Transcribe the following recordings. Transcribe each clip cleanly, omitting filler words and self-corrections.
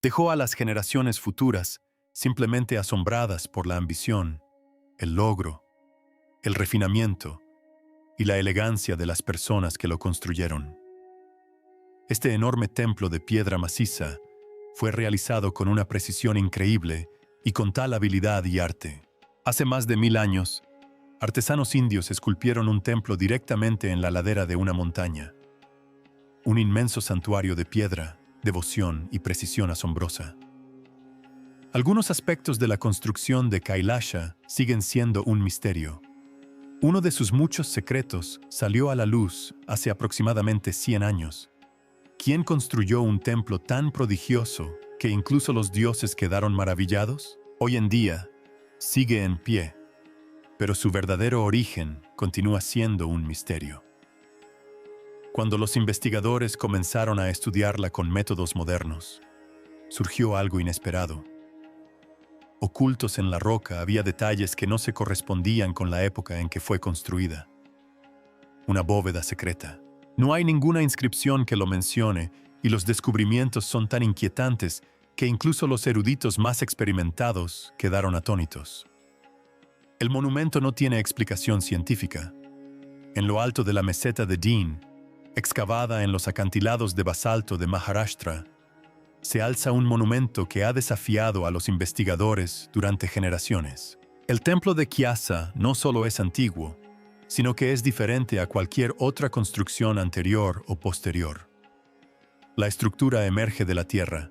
Dejó a las generaciones futuras simplemente asombradas por la ambición, el logro, el refinamiento y la elegancia de las personas que lo construyeron. Este enorme templo de piedra maciza fue realizado con una precisión increíble y con tal habilidad y arte. Hace más de 1000 años, artesanos indios esculpieron un templo directamente en la ladera de una montaña. Un inmenso santuario de piedra, devoción y precisión asombrosa. Algunos aspectos de la construcción de Kailasha siguen siendo un misterio. Uno de sus muchos secretos salió a la luz hace aproximadamente 100 años. ¿Quién construyó un templo tan prodigioso que incluso los dioses quedaron maravillados? Hoy en día, sigue en pie, pero su verdadero origen continúa siendo un misterio. Cuando los investigadores comenzaron a estudiarla con métodos modernos, surgió algo inesperado. Ocultos en la roca había detalles que no se correspondían con la época en que fue construida. Una bóveda secreta. No hay ninguna inscripción que lo mencione, y los descubrimientos son tan inquietantes que incluso los eruditos más experimentados quedaron atónitos. El monumento no tiene explicación científica. En lo alto de la meseta de Dean, excavada en los acantilados de basalto de Maharashtra, se alza un monumento que ha desafiado a los investigadores durante generaciones. El templo de Kyasa no solo es antiguo, sino que es diferente a cualquier otra construcción anterior o posterior. La estructura emerge de la tierra,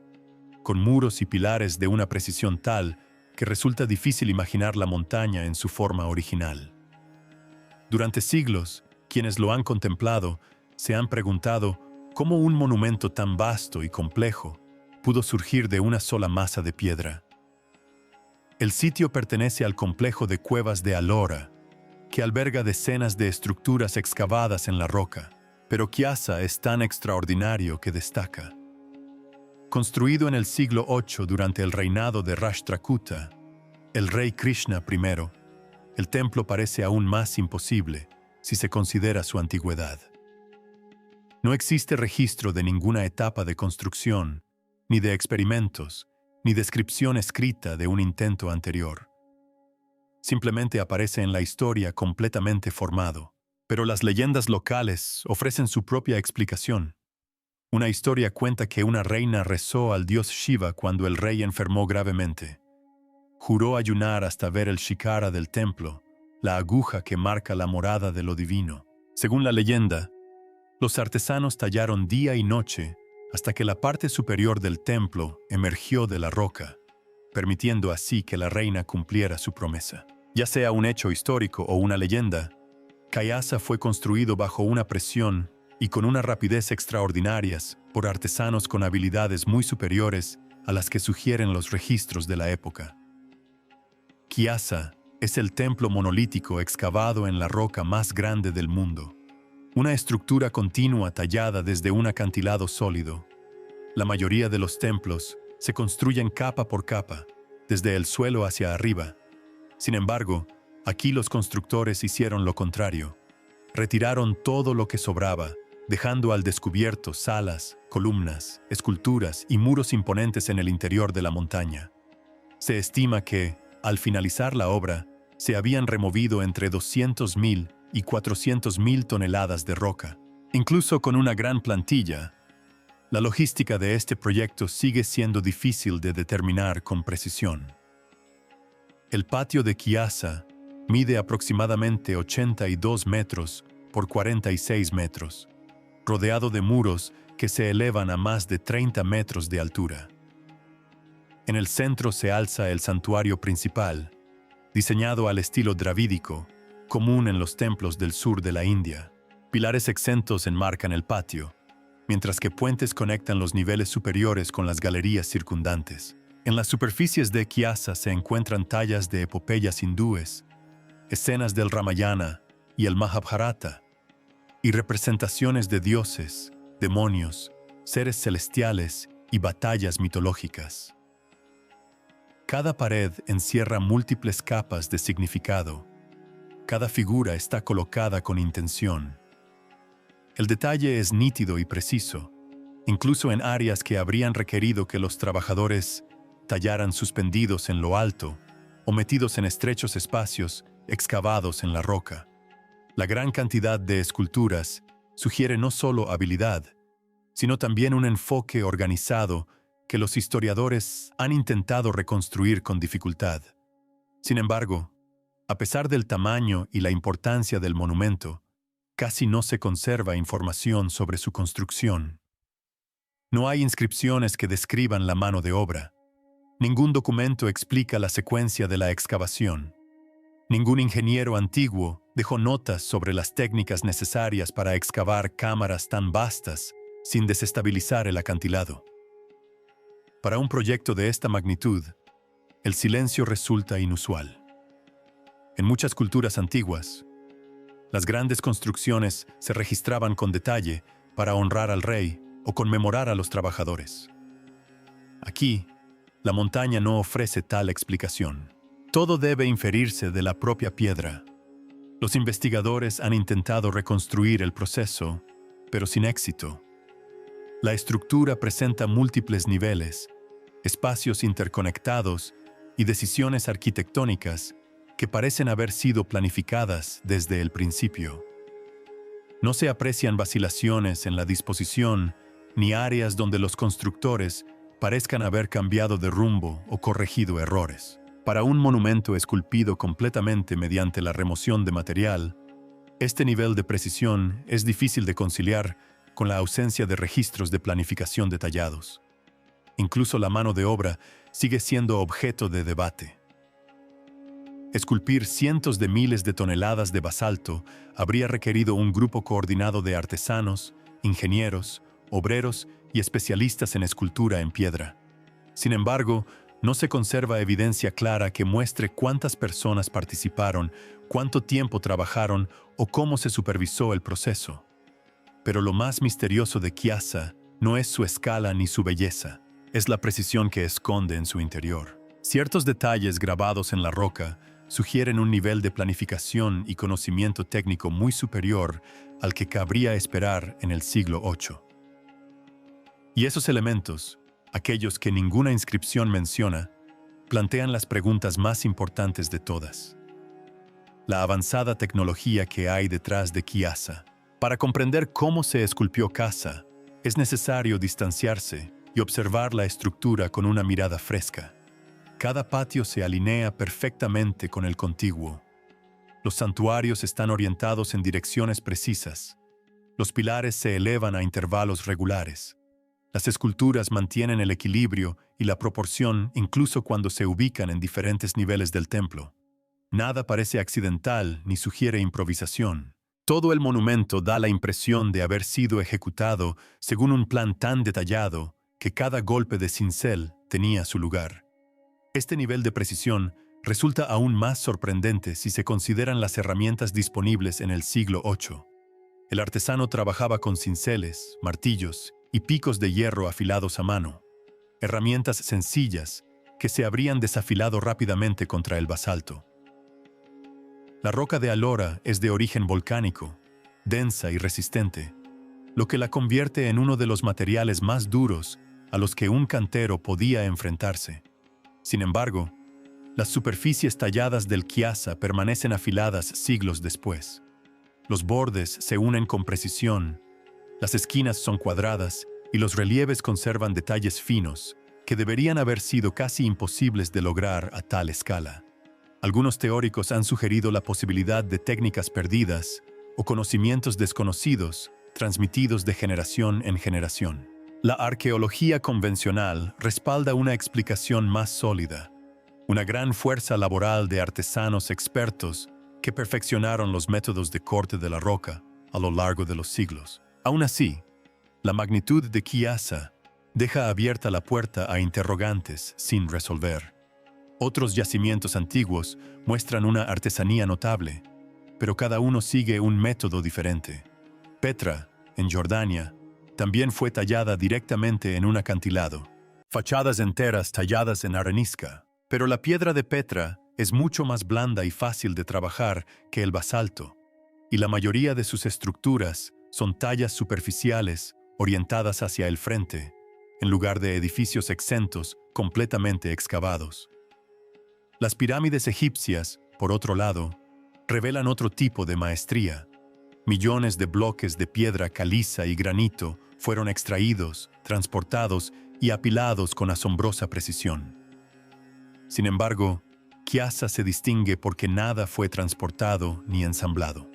con muros y pilares de una precisión tal que resulta difícil imaginar la montaña en su forma original. Durante siglos, quienes lo han contemplado se han preguntado cómo un monumento tan vasto y complejo pudo surgir de una sola masa de piedra. El sitio pertenece al complejo de cuevas de Alora, que alberga decenas de estructuras excavadas en la roca, pero Kyasa es tan extraordinario que destaca. Construido en el siglo VIII durante el reinado de Rashtrakuta, el rey Krishna I, el templo parece aún más imposible si se considera su antigüedad. No existe registro de ninguna etapa de construcción, ni de experimentos, ni descripción escrita de un intento anterior. Simplemente aparece en la historia completamente formado, pero las leyendas locales ofrecen su propia explicación. Una historia cuenta que una reina rezó al dios Shiva cuando el rey enfermó gravemente. Juró ayunar hasta ver el shikara del templo, la aguja que marca la morada de lo divino. Según la leyenda, los artesanos tallaron día y noche hasta que la parte superior del templo emergió de la roca, permitiendo así que la reina cumpliera su promesa. Ya sea un hecho histórico o una leyenda, Kyasa fue construido bajo una presión y con una rapidez extraordinarias por artesanos con habilidades muy superiores a las que sugieren los registros de la época. Kyasa es el templo monolítico excavado en la roca más grande del mundo. Una estructura continua tallada desde un acantilado sólido. La mayoría de los templos se construyen capa por capa, desde el suelo hacia arriba. Sin embargo, aquí los constructores hicieron lo contrario. Retiraron todo lo que sobraba, dejando al descubierto salas, columnas, esculturas y muros imponentes en el interior de la montaña. Se estima que, al finalizar la obra, se habían removido entre 200.000 y 400.000 toneladas de roca. Incluso con una gran plantilla, la logística de este proyecto sigue siendo difícil de determinar con precisión. El patio de Kyasa mide aproximadamente 82 metros por 46 metros, rodeado de muros que se elevan a más de 30 metros de altura. En el centro se alza el santuario principal, diseñado al estilo dravídico, común en los templos del sur de la India. Pilares exentos enmarcan el patio, mientras que puentes conectan los niveles superiores con las galerías circundantes. En las superficies de Kyasa se encuentran tallas de epopeyas hindúes, escenas del Ramayana y el Mahabharata, y representaciones de dioses, demonios, seres celestiales y batallas mitológicas. Cada pared encierra múltiples capas de significado. Cada figura está colocada con intención. El detalle es nítido y preciso, incluso en áreas que habrían requerido que los trabajadores tallaran suspendidos en lo alto o metidos en estrechos espacios excavados en la roca. La gran cantidad de esculturas sugiere no solo habilidad, sino también un enfoque organizado que los historiadores han intentado reconstruir con dificultad. Sin embargo, a pesar del tamaño y la importancia del monumento, casi no se conserva información sobre su construcción. No hay inscripciones que describan la mano de obra. Ningún documento explica la secuencia de la excavación. Ningún ingeniero antiguo dejó notas sobre las técnicas necesarias para excavar cámaras tan vastas sin desestabilizar el acantilado. Para un proyecto de esta magnitud, el silencio resulta inusual. En muchas culturas antiguas, las grandes construcciones se registraban con detalle para honrar al rey o conmemorar a los trabajadores. Aquí, la montaña no ofrece tal explicación. Todo debe inferirse de la propia piedra. Los investigadores han intentado reconstruir el proceso, pero sin éxito. La estructura presenta múltiples niveles, espacios interconectados y decisiones arquitectónicas que parecen haber sido planificadas desde el principio. No se aprecian vacilaciones en la disposición ni áreas donde los constructores parezcan haber cambiado de rumbo o corregido errores. Para un monumento esculpido completamente mediante la remoción de material, este nivel de precisión es difícil de conciliar con la ausencia de registros de planificación detallados. Incluso la mano de obra sigue siendo objeto de debate. Esculpir cientos de miles de toneladas de basalto habría requerido un grupo coordinado de artesanos, ingenieros, obreros y especialistas en escultura en piedra. Sin embargo, no se conserva evidencia clara que muestre cuántas personas participaron, cuánto tiempo trabajaron o cómo se supervisó el proceso. Pero lo más misterioso de Chiasa no es su escala ni su belleza, es la precisión que esconde en su interior. Ciertos detalles grabados en la roca sugieren un nivel de planificación y conocimiento técnico muy superior al que cabría esperar en el siglo VIII. Y esos elementos, aquellos que ninguna inscripción menciona, plantean las preguntas más importantes de todas. La avanzada tecnología que hay detrás de Chiasa. Para comprender cómo se esculpió Chiasa, es necesario distanciarse y observar la estructura con una mirada fresca. Cada patio se alinea perfectamente con el contiguo. Los santuarios están orientados en direcciones precisas. Los pilares se elevan a intervalos regulares. Las esculturas mantienen el equilibrio y la proporción incluso cuando se ubican en diferentes niveles del templo. Nada parece accidental ni sugiere improvisación. Todo el monumento da la impresión de haber sido ejecutado según un plan tan detallado que cada golpe de cincel tenía su lugar. Este nivel de precisión resulta aún más sorprendente si se consideran las herramientas disponibles en el siglo VIII. El artesano trabajaba con cinceles, martillos y picos de hierro afilados a mano, herramientas sencillas que se habrían desafilado rápidamente contra el basalto. La roca de Alora es de origen volcánico, densa y resistente, lo que la convierte en uno de los materiales más duros a los que un cantero podía enfrentarse. Sin embargo, las superficies talladas del Chiasa permanecen afiladas siglos después. Los bordes se unen con precisión, las esquinas son cuadradas y los relieves conservan detalles finos que deberían haber sido casi imposibles de lograr a tal escala. Algunos teóricos han sugerido la posibilidad de técnicas perdidas o conocimientos desconocidos transmitidos de generación en generación. La arqueología convencional respalda una explicación más sólida, una gran fuerza laboral de artesanos expertos que perfeccionaron los métodos de corte de la roca a lo largo de los siglos. Aún así, la magnitud de Chiasa deja abierta la puerta a interrogantes sin resolver. Otros yacimientos antiguos muestran una artesanía notable, pero cada uno sigue un método diferente. Petra, en Jordania, también fue tallada directamente en un acantilado. Fachadas enteras talladas en arenisca, pero la piedra de Petra es mucho más blanda y fácil de trabajar que el basalto, y la mayoría de sus estructuras son tallas superficiales orientadas hacia el frente, en lugar de edificios exentos completamente excavados. Las pirámides egipcias, por otro lado, revelan otro tipo de maestría. Millones de bloques de piedra caliza y granito fueron extraídos, transportados y apilados con asombrosa precisión. Sin embargo, Kiasa se distingue porque nada fue transportado ni ensamblado.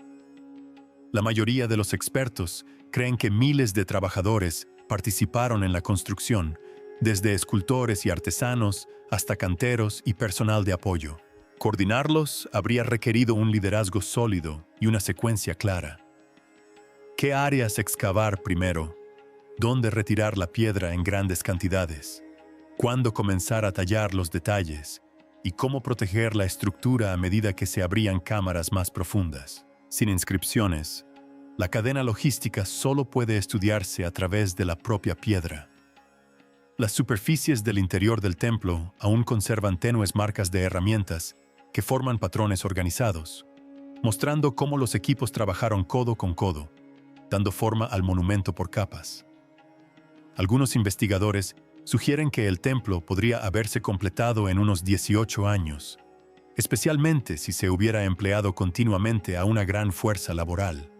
La mayoría de los expertos creen que miles de trabajadores participaron en la construcción, desde escultores y artesanos hasta canteros y personal de apoyo. Coordinarlos habría requerido un liderazgo sólido y una secuencia clara. ¿Qué áreas excavar primero? ¿Dónde retirar la piedra en grandes cantidades? ¿Cuándo comenzar a tallar los detalles? ¿Y cómo proteger la estructura a medida que se abrían cámaras más profundas? Sin inscripciones, la cadena logística solo puede estudiarse a través de la propia piedra. Las superficies del interior del templo aún conservan tenues marcas de herramientas que forman patrones organizados, mostrando cómo los equipos trabajaron codo con codo, dando forma al monumento por capas. Algunos investigadores sugieren que el templo podría haberse completado en unos 18 años, especialmente si se hubiera empleado continuamente a una gran fuerza laboral.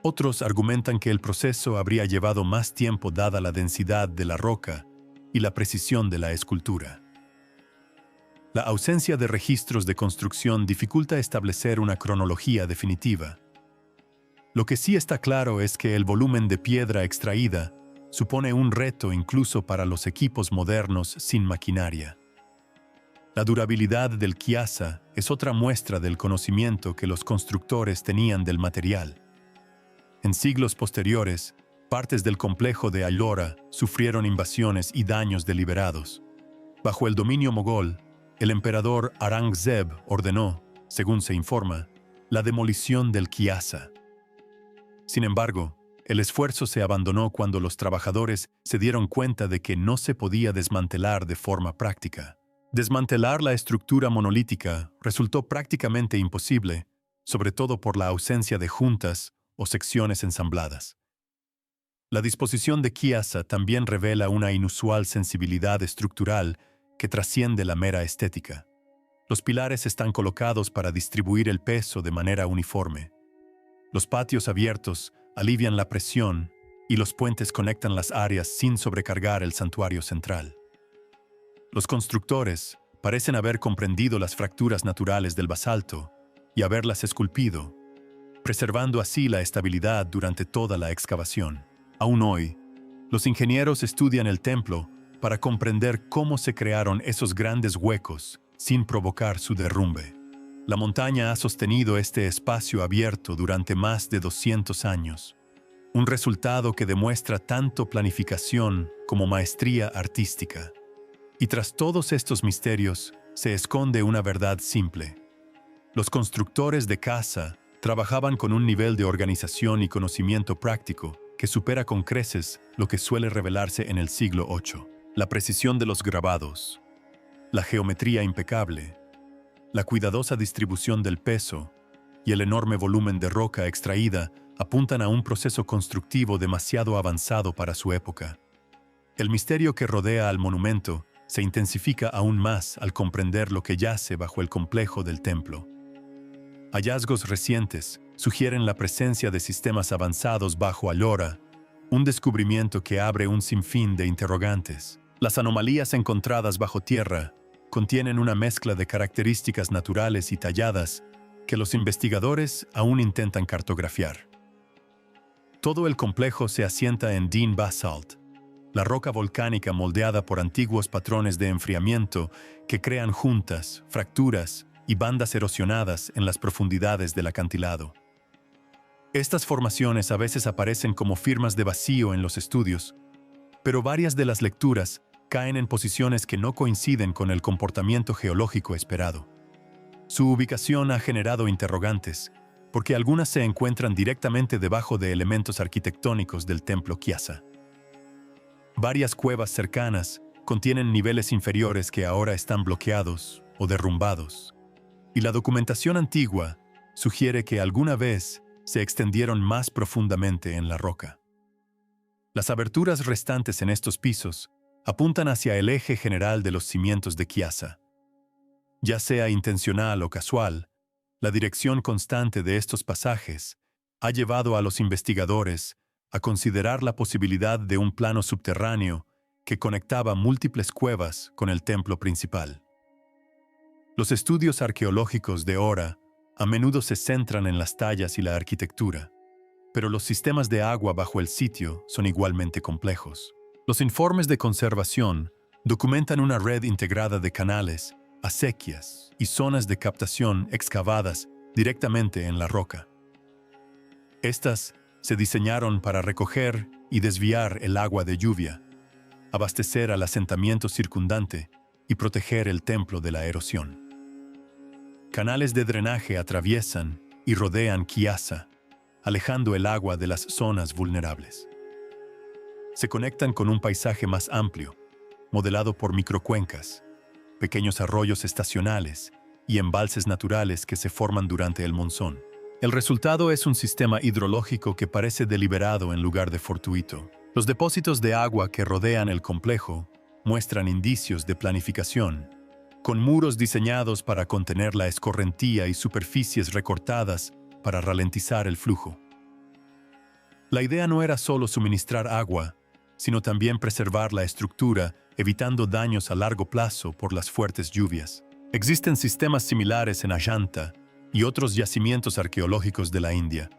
Otros argumentan que el proceso habría llevado más tiempo dada la densidad de la roca y la precisión de la escultura. La ausencia de registros de construcción dificulta establecer una cronología definitiva. Lo que sí está claro es que el volumen de piedra extraída supone un reto incluso para los equipos modernos sin maquinaria. La durabilidad del Kiasa es otra muestra del conocimiento que los constructores tenían del material. En siglos posteriores, partes del complejo de Ailora sufrieron invasiones y daños deliberados. Bajo el dominio mogol, el emperador Aurangzeb ordenó, según se informa, la demolición del Kiasa. Sin embargo, el esfuerzo se abandonó cuando los trabajadores se dieron cuenta de que no se podía desmantelar de forma práctica. Desmantelar la estructura monolítica resultó prácticamente imposible, sobre todo por la ausencia de juntas o secciones ensambladas. La disposición de Kiasa también revela una inusual sensibilidad estructural que trasciende la mera estética. Los pilares están colocados para distribuir el peso de manera uniforme. Los patios abiertos alivian la presión y los puentes conectan las áreas sin sobrecargar el santuario central. Los constructores parecen haber comprendido las fracturas naturales del basalto y haberlas esculpido, preservando así la estabilidad durante toda la excavación. Aún hoy, los ingenieros estudian el templo para comprender cómo se crearon esos grandes huecos sin provocar su derrumbe. La montaña ha sostenido este espacio abierto durante más de 200 años, un resultado que demuestra tanto planificación como maestría artística. Y tras todos estos misterios, se esconde una verdad simple. Los constructores de casa trabajaban con un nivel de organización y conocimiento práctico que supera con creces lo que suele revelarse en el siglo VIII. La precisión de los grabados, la geometría impecable, la cuidadosa distribución del peso y el enorme volumen de roca extraída apuntan a un proceso constructivo demasiado avanzado para su época. El misterio que rodea al monumento se intensifica aún más al comprender lo que yace bajo el complejo del templo. Hallazgos recientes sugieren la presencia de sistemas avanzados bajo Ailora, un descubrimiento que abre un sinfín de interrogantes. Las anomalías encontradas bajo tierra contienen una mezcla de características naturales y talladas que los investigadores aún intentan cartografiar. Todo el complejo se asienta en Dene Basalt, la roca volcánica moldeada por antiguos patrones de enfriamiento que crean juntas, fracturas y bandas erosionadas en las profundidades del acantilado. Estas formaciones a veces aparecen como firmas de vacío en los estudios, pero varias de las lecturas caen en posiciones que no coinciden con el comportamiento geológico esperado. Su ubicación ha generado interrogantes, porque algunas se encuentran directamente debajo de elementos arquitectónicos del templo Kiasa. Varias cuevas cercanas contienen niveles inferiores que ahora están bloqueados o derrumbados, y la documentación antigua sugiere que alguna vez se extendieron más profundamente en la roca. Las aberturas restantes en estos pisos apuntan hacia el eje general de los cimientos de Chiasa. Ya sea intencional o casual, la dirección constante de estos pasajes ha llevado a los investigadores a considerar la posibilidad de un plano subterráneo que conectaba múltiples cuevas con el templo principal. Los estudios arqueológicos de Ora a menudo se centran en las tallas y la arquitectura, pero los sistemas de agua bajo el sitio son igualmente complejos. Los informes de conservación documentan una red integrada de canales, acequias y zonas de captación excavadas directamente en la roca. Estas se diseñaron para recoger y desviar el agua de lluvia, abastecer al asentamiento circundante y proteger el templo de la erosión. Canales de drenaje atraviesan y rodean Chiasa, alejando el agua de las zonas vulnerables. Se conectan con un paisaje más amplio, modelado por microcuencas, pequeños arroyos estacionales y embalses naturales que se forman durante el monzón. El resultado es un sistema hidrológico que parece deliberado en lugar de fortuito. Los depósitos de agua que rodean el complejo muestran indicios de planificación, con muros diseñados para contener la escorrentía y superficies recortadas para ralentizar el flujo. La idea no era solo suministrar agua, sino también preservar la estructura, evitando daños a largo plazo por las fuertes lluvias. Existen sistemas similares en Ajanta y otros yacimientos arqueológicos de la India,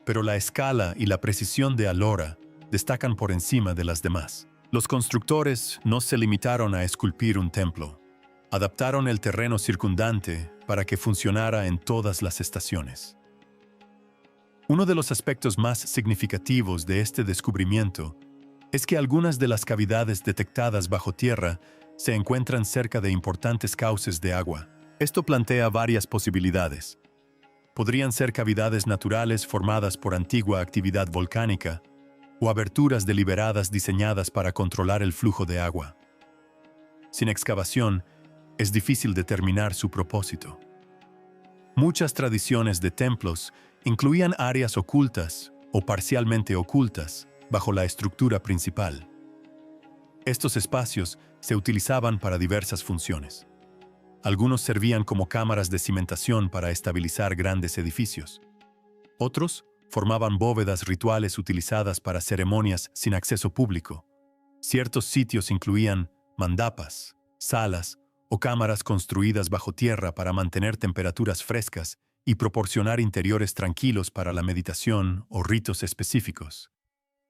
pero la escala y la precisión de Ellora destacan por encima de las demás. Los constructores no se limitaron a esculpir un templo. Adaptaron el terreno circundante para que funcionara en todas las estaciones. Uno de los aspectos más significativos de este descubrimiento es que algunas de las cavidades detectadas bajo tierra se encuentran cerca de importantes cauces de agua. Esto plantea varias posibilidades. Podrían ser cavidades naturales formadas por antigua actividad volcánica o aberturas deliberadas diseñadas para controlar el flujo de agua. Sin excavación, es difícil determinar su propósito. Muchas tradiciones de templos incluían áreas ocultas o parcialmente ocultas bajo la estructura principal. Estos espacios se utilizaban para diversas funciones. Algunos servían como cámaras de cimentación para estabilizar grandes edificios. Otros formaban bóvedas rituales utilizadas para ceremonias sin acceso público. Ciertos sitios incluían mandapas, salas o cámaras construidas bajo tierra para mantener temperaturas frescas y proporcionar interiores tranquilos para la meditación o ritos específicos.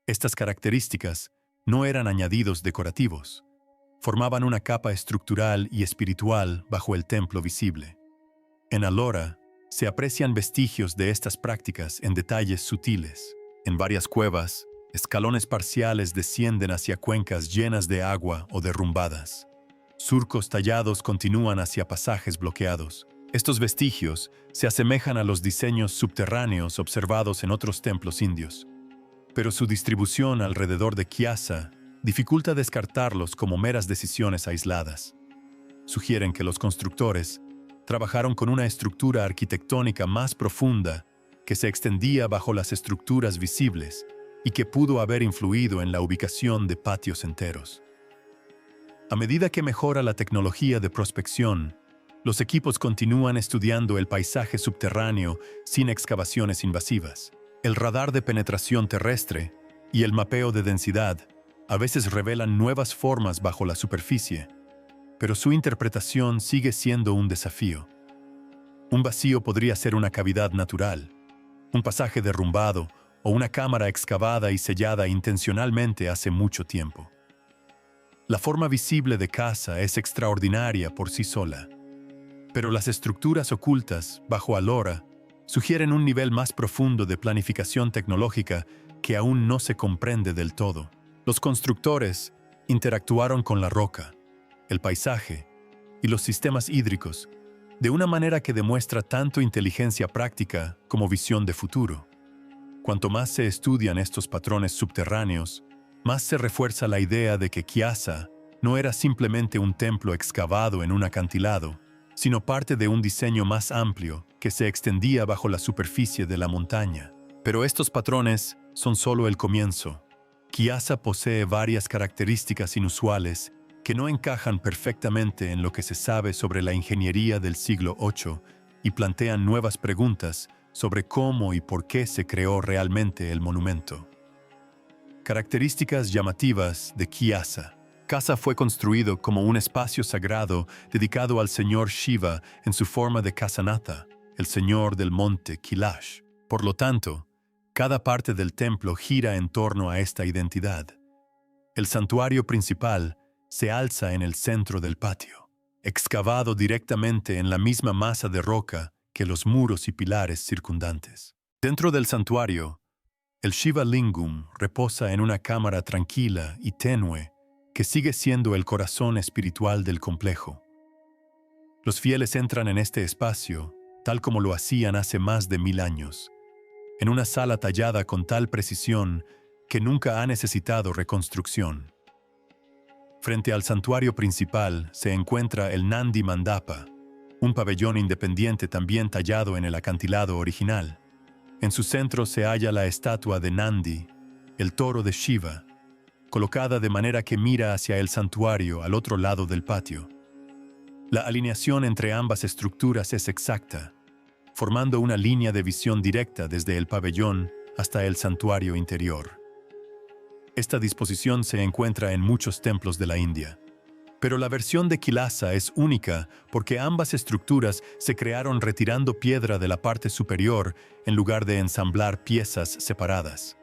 Estas características no eran añadidos decorativos. Formaban una capa estructural y espiritual bajo el templo visible. En Ellora se aprecian vestigios de estas prácticas en detalles sutiles. En varias cuevas, escalones parciales descienden hacia cuencas llenas de agua o derrumbadas. Surcos tallados continúan hacia pasajes bloqueados. Estos vestigios se asemejan a los diseños subterráneos observados en otros templos indios, pero su distribución alrededor de Chiasa dificulta descartarlos como meras decisiones aisladas. Sugieren que los constructores trabajaron con una estructura arquitectónica más profunda que se extendía bajo las estructuras visibles y que pudo haber influido en la ubicación de patios enteros. A medida que mejora la tecnología de prospección, los equipos continúan estudiando el paisaje subterráneo sin excavaciones invasivas. El radar de penetración terrestre y el mapeo de densidad a veces revelan nuevas formas bajo la superficie, pero su interpretación sigue siendo un desafío. Un vacío podría ser una cavidad natural, un pasaje derrumbado o una cámara excavada y sellada intencionalmente hace mucho tiempo. La forma visible de Chiasa es extraordinaria por sí sola, pero las estructuras ocultas bajo Ellora sugieren un nivel más profundo de planificación tecnológica que aún no se comprende del todo. Los constructores interactuaron con la roca, el paisaje y los sistemas hídricos de una manera que demuestra tanto inteligencia práctica como visión de futuro. Cuanto más se estudian estos patrones subterráneos, más se refuerza la idea de que Chiasa no era simplemente un templo excavado en un acantilado, sino parte de un diseño más amplio que se extendía bajo la superficie de la montaña. Pero estos patrones son solo el comienzo. Kyasa posee varias características inusuales que no encajan perfectamente en lo que se sabe sobre la ingeniería del siglo VIII y plantean nuevas preguntas sobre cómo y por qué se creó realmente el monumento. Características llamativas de Kyasa. Kyasa fue construido como un espacio sagrado dedicado al señor Shiva en su forma de Kasanatha, el señor del monte Kailash. Por lo tanto, cada parte del templo gira en torno a esta identidad. El santuario principal se alza en el centro del patio, excavado directamente en la misma masa de roca que los muros y pilares circundantes. Dentro del santuario, el Shiva Lingam reposa en una cámara tranquila y tenue que sigue siendo el corazón espiritual del complejo. Los fieles entran en este espacio, tal como lo hacían hace más de 1000 años, en una sala tallada con tal precisión que nunca ha necesitado reconstrucción. Frente al santuario principal se encuentra el Nandi Mandapa, un pabellón independiente también tallado en el acantilado original. En su centro se halla la estatua de Nandi, el toro de Shiva, colocada de manera que mira hacia el santuario al otro lado del patio. La alineación entre ambas estructuras es exacta, formando una línea de visión directa desde el pabellón hasta el santuario interior. Esta disposición se encuentra en muchos templos de la India. Pero la versión de Kailasa es única porque ambas estructuras se crearon retirando piedra de la parte superior en lugar de ensamblar piezas separadas.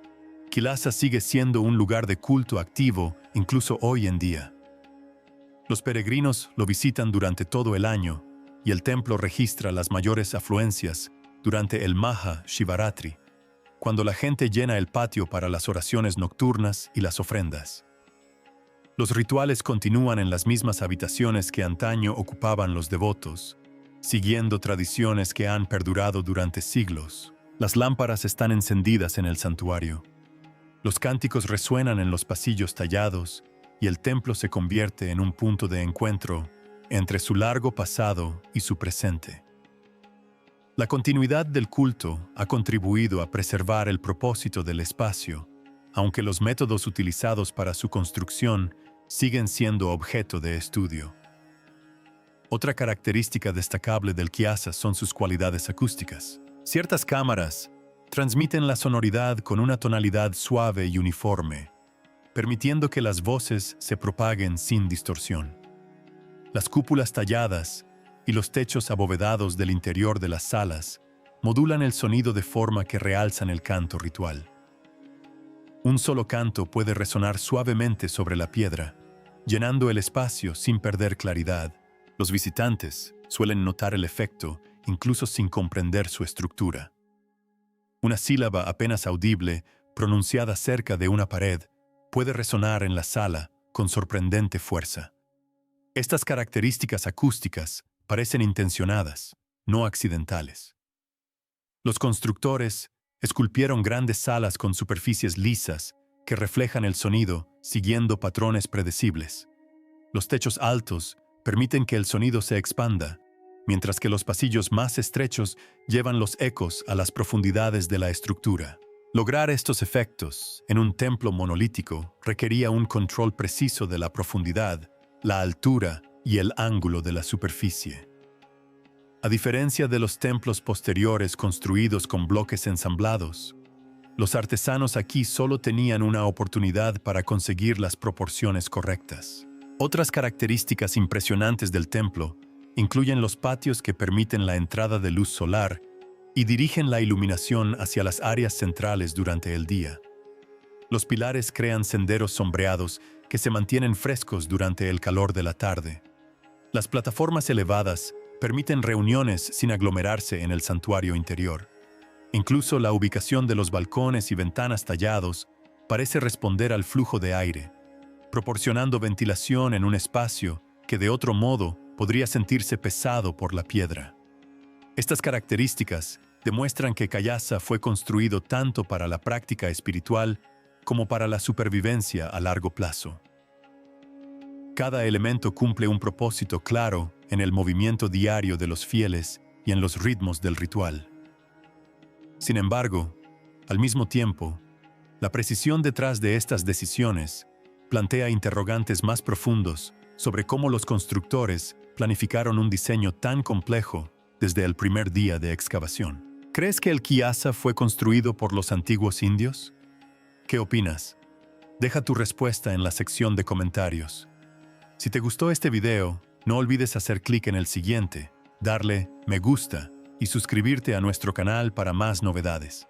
Kailasa sigue siendo un lugar de culto activo incluso hoy en día. Los peregrinos lo visitan durante todo el año y el templo registra las mayores afluencias durante el Maha Shivaratri, cuando la gente llena el patio para las oraciones nocturnas y las ofrendas. Los rituales continúan en las mismas habitaciones que antaño ocupaban los devotos, siguiendo tradiciones que han perdurado durante siglos. Las lámparas están encendidas en el santuario. Los cánticos resuenan en los pasillos tallados y el templo se convierte en un punto de encuentro entre su largo pasado y su presente. La continuidad del culto ha contribuido a preservar el propósito del espacio, aunque los métodos utilizados para su construcción siguen siendo objeto de estudio. Otra característica destacable del Kyasa son sus cualidades acústicas. Ciertas cámaras transmiten la sonoridad con una tonalidad suave y uniforme, permitiendo que las voces se propaguen sin distorsión. Las cúpulas talladas y los techos abovedados del interior de las salas modulan el sonido de forma que realzan el canto ritual. Un solo canto puede resonar suavemente sobre la piedra, llenando el espacio sin perder claridad. Los visitantes suelen notar el efecto incluso sin comprender su estructura. Una sílaba apenas audible, pronunciada cerca de una pared, puede resonar en la sala con sorprendente fuerza. Estas características acústicas parecen intencionadas, no accidentales. Los constructores esculpieron grandes salas con superficies lisas que reflejan el sonido siguiendo patrones predecibles. Los techos altos permiten que el sonido se expanda, mientras que los pasillos más estrechos llevan los ecos a las profundidades de la estructura. Lograr estos efectos en un templo monolítico requería un control preciso de la profundidad, la altura y el ángulo de la superficie. A diferencia de los templos posteriores construidos con bloques ensamblados, los artesanos aquí solo tenían una oportunidad para conseguir las proporciones correctas. Otras características impresionantes del templo incluyen los patios que permiten la entrada de luz solar y dirigen la iluminación hacia las áreas centrales durante el día. Los pilares crean senderos sombreados que se mantienen frescos durante el calor de la tarde. Las plataformas elevadas permiten reuniones sin aglomerarse en el santuario interior. Incluso la ubicación de los balcones y ventanas tallados parece responder al flujo de aire, proporcionando ventilación en un espacio que de otro modo podría sentirse pesado por la piedra. Estas características demuestran que Kailasa fue construido tanto para la práctica espiritual como para la supervivencia a largo plazo. Cada elemento cumple un propósito claro en el movimiento diario de los fieles y en los ritmos del ritual. Sin embargo, al mismo tiempo, La precisión detrás de estas decisiones plantea interrogantes más profundos sobre cómo los constructores planificaron un diseño tan complejo desde el primer día de excavación. ¿Crees que el Kyasa fue construido por los antiguos indios? ¿Qué opinas? Deja tu respuesta en la sección de comentarios. Si te gustó este video, no olvides hacer clic en el siguiente, darle me gusta y suscribirte a nuestro canal para más novedades.